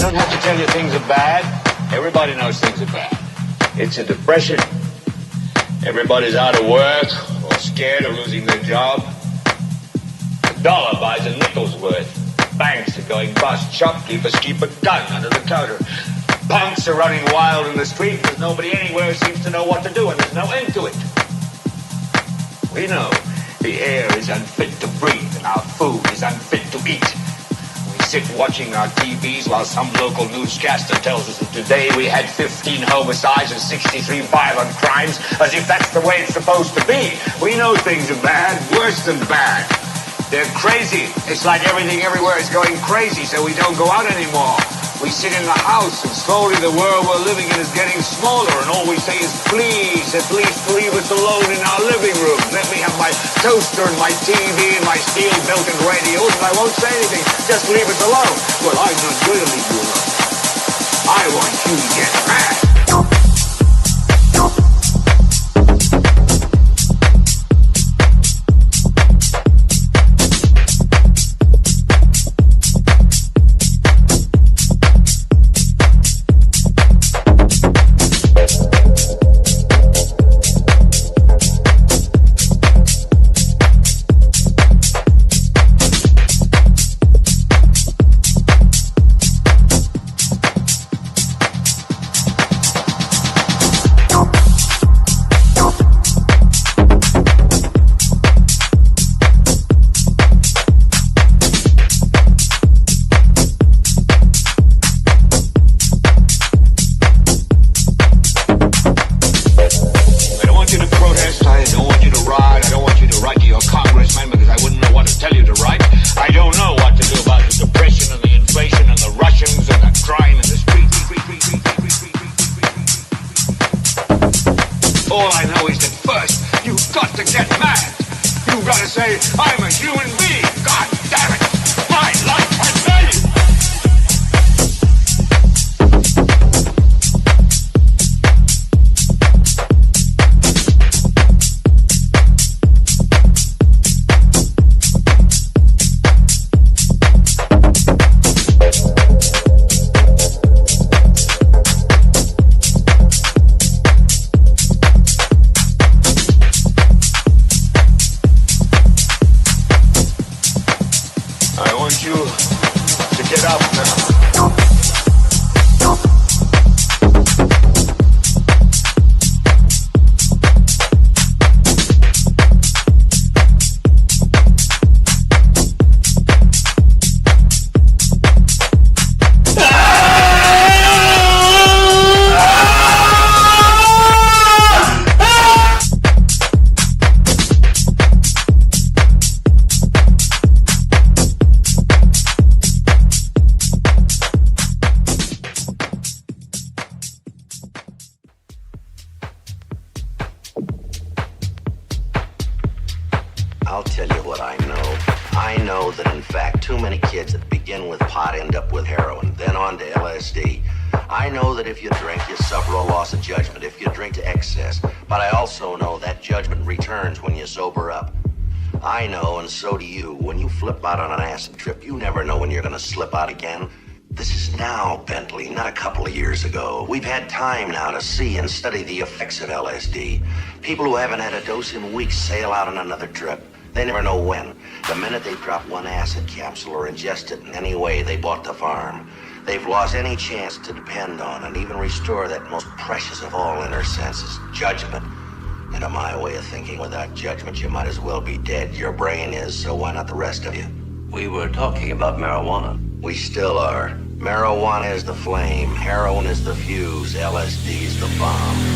don't have to tell you things are bad. Everybody knows things are bad. It's a depression. Everybody's out of work or scared of losing their job. A dollar buys a nickel's worth. Banks are going bust. Shopkeepers keep a gun under the counter. Punks are running wild in the street because nobody anywhere seems to know what to do, and there's no end to it. We know the air is unfit to breathe and our food is unfit to eat. We sit watching our TVs while some local newscaster tells us that today we had 15 homicides and 63 violent crimes, as if that's the way it's supposed to be. We know things are bad, worse than bad. They're crazy. It's like everything everywhere is going crazy, so we don't go out anymore. We sit in the house, and slowly the world we're living in is getting smaller, and all we say is, please, at least leave us alone in our living room. Let me have my toaster and my TV and my steel-belted radios, and I won't say anything. Just leave us alone. Well, I'm not going to leave you alone. I want you to get mad. I'll tell you what I know. I know that, in fact, too many kids that begin with pot end up with heroin, then on to LSD. I know that if you drink, you suffer a loss of judgment if you drink to excess. But I also know that judgment returns when you sober up. I know, and so do you, when you flip out on an acid trip, you never know when you're going to slip out again. This is now, Bentley, not a couple of years ago. We've had time now to see and study the effects of LSD. People who haven't had a dose in weeks sail out on another trip. They never know when. The minute they drop one acid capsule or ingest it in any way they bought the farm, they've lost any chance to depend on and even restore that most precious of all inner senses, judgment. And to my way of thinking, without judgment, you might as well be dead. Your brain is, so why not the rest of you? We were talking about marijuana. We still are. Marijuana is the flame, heroin is the fuse, LSD is the bomb.